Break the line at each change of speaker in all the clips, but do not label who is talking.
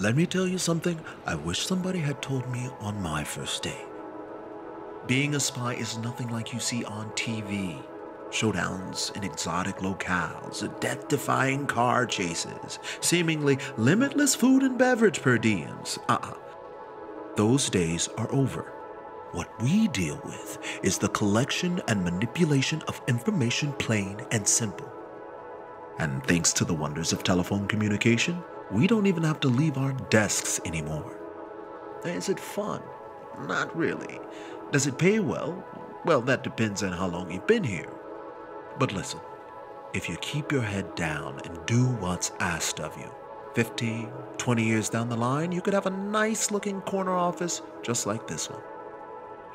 Let me tell you something I wish somebody had told me on my first day. Being a spy is nothing like you see on TV. Showdowns in exotic locales, death-defying car chases, seemingly limitless food and beverage per diems. Those days are over. What we deal with is the collection and manipulation of information, plain and simple. And thanks to the wonders of telephone communication, we don't even have to leave our desks anymore. Is it fun? Not really. Does it pay well? Well, that depends on how long you've been here. But listen, if you keep your head down and do what's asked of you, 15, 20 years down the line, you could have a nice looking corner office just like this one.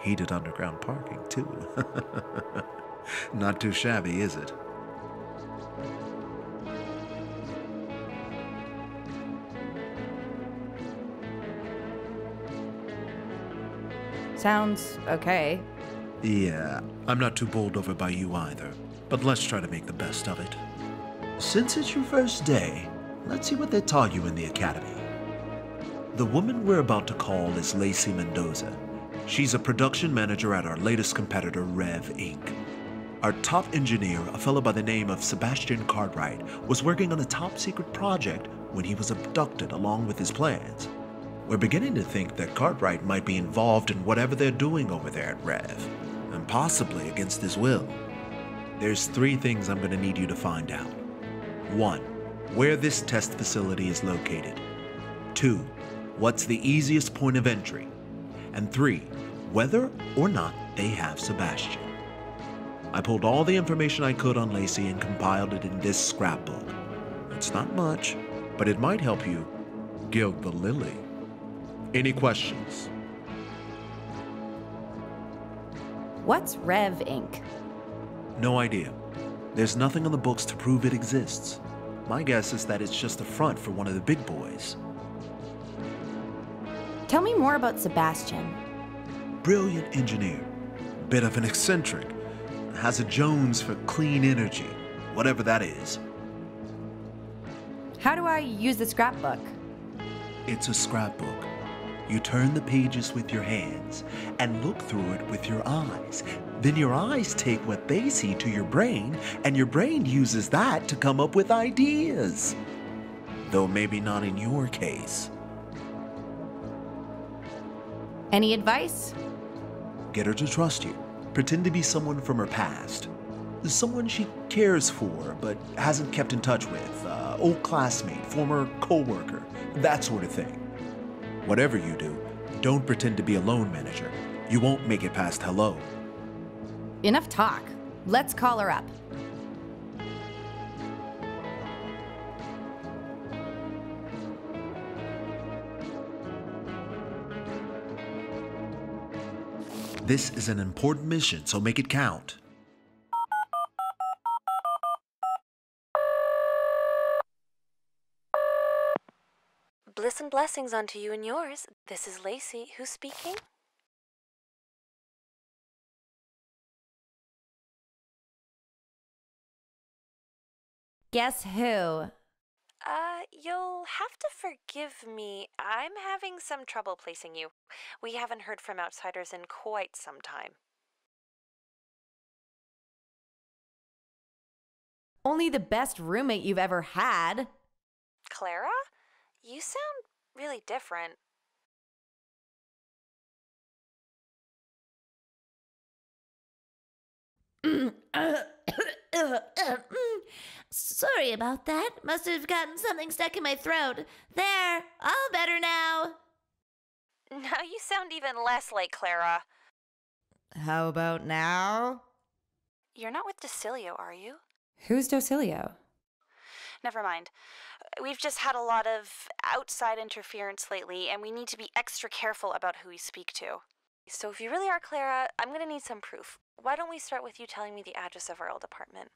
Heated underground parking, too. Not too shabby, is it?
Sounds okay.
Yeah, I'm not too bowled over by you either, but let's try to make the best of it. Since it's your first day, let's see what they taught you in the academy. The woman we're about to call is Lacey Mendoza. She's a production manager at our latest competitor, Rev Inc. Our top engineer, a fellow by the name of Sebastian Cartwright, was working on a top secret project when he was abducted along with his plans. We're beginning to think that Cartwright might be involved in whatever they're doing over there at Rev, and possibly against his will. There's 3 things I'm going to need you to find out. 1, where this test facility is located. 2, what's the easiest point of entry. And 3, whether or not they have Sebastian. I pulled all the information I could on Lacey and compiled it in this scrapbook. It's not much, but it might help you gild the lily. Any questions?
What's Rev Inc?
No idea. There's nothing on the books to prove it exists. My guess is that it's just a front for one of the big boys.
Tell me more about Sebastian.
Brilliant engineer. Bit of an eccentric. Has a Jones for clean energy, whatever that is.
How do I use the scrapbook?
It's a scrapbook. You turn the pages with your hands and look through it with your eyes. Then your eyes take what they see to your brain, and your brain uses that to come up with ideas. Though maybe not in your case.
Any advice?
Get her to trust you. Pretend to be someone from her past. Someone she cares for but hasn't kept in touch with. Old classmate, former co-worker, that sort of thing. Whatever you do, don't pretend to be a loan manager. You won't make it past hello.
Enough talk. Let's call her up.
This is an important mission, so make it count.
Bliss and blessings unto you and yours. This is Lacey. Who's speaking?
Guess who?
You'll have to forgive me. I'm having some trouble placing you. We haven't heard from outsiders in quite some time.
Only the best roommate you've ever had.
Clara? You sound really different.
Sorry about that. Must have gotten something stuck in my throat. There, all better now.
Now you sound even less like Clara.
How about now?
You're not with Docilio, are you?
Who's Docilio?
Never mind. We've just had a lot of outside interference lately, and we need to be extra careful about who we speak to. So if you really are Clara, I'm going to need some proof. Why don't we start with you telling me the address of our old apartment?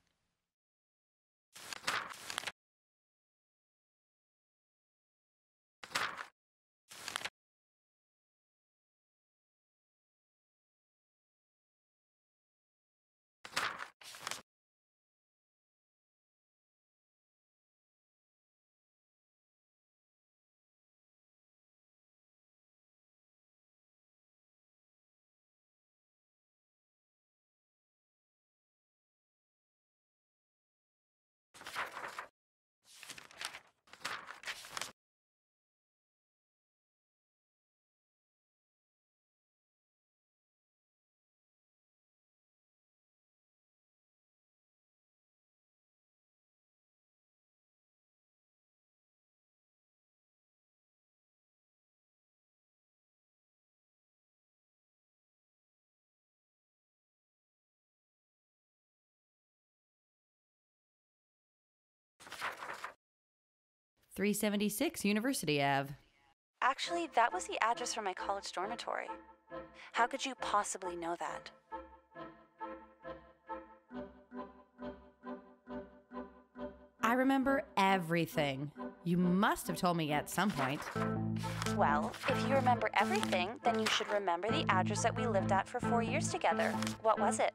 376 University Ave.
Actually, that was the address for my college dormitory. How could you possibly know that?
I remember everything. You must have told me at some point.
Well, if you remember everything, then you should remember the address that we lived at for 4 years together. What was it?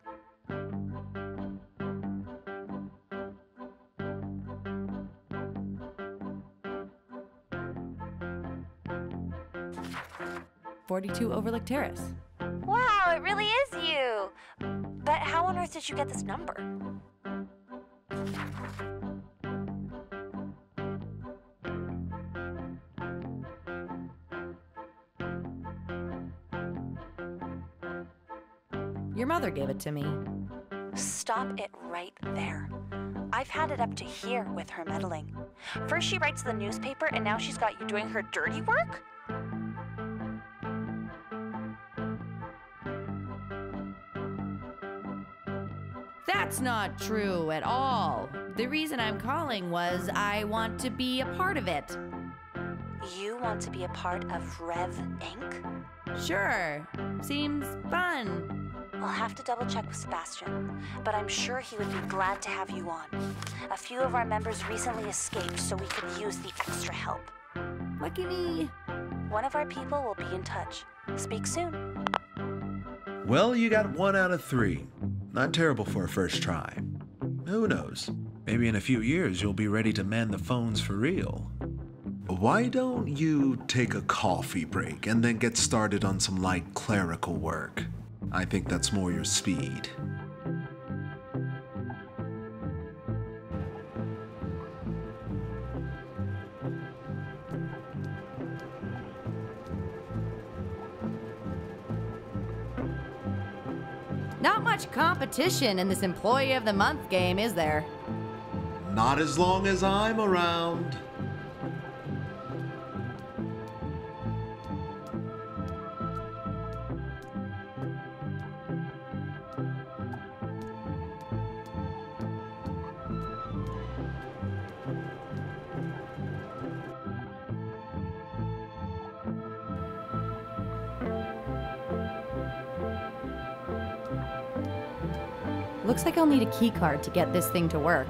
.42 Overlook Terrace.
Wow, it really is you! But how on earth did you get this number?
Your mother gave it to me.
Stop it right there. I've had it up to here with her meddling. First she writes the newspaper, and now she's got you doing her dirty work?
That's not true at all. The reason I'm calling was I want to be a part of it.
You want to be a part of Rev Inc.?
Sure. Seems fun.
I'll have to double check with Sebastian, but I'm sure he would be glad to have you on. A few of our members recently escaped, so we could use the extra help.
Lucky me.
One of our people will be in touch. Speak soon.
Well, you got 1 out of 3. Not terrible for a first try. Who knows? Maybe in a few years you'll be ready to man the phones for real. Why don't you take a coffee break and then get started on some light clerical work? I think that's more your speed.
Not much competition in this Employee of the Month game, is there?
Not as long as I'm around.
Looks like I'll need a key card to get this thing to work.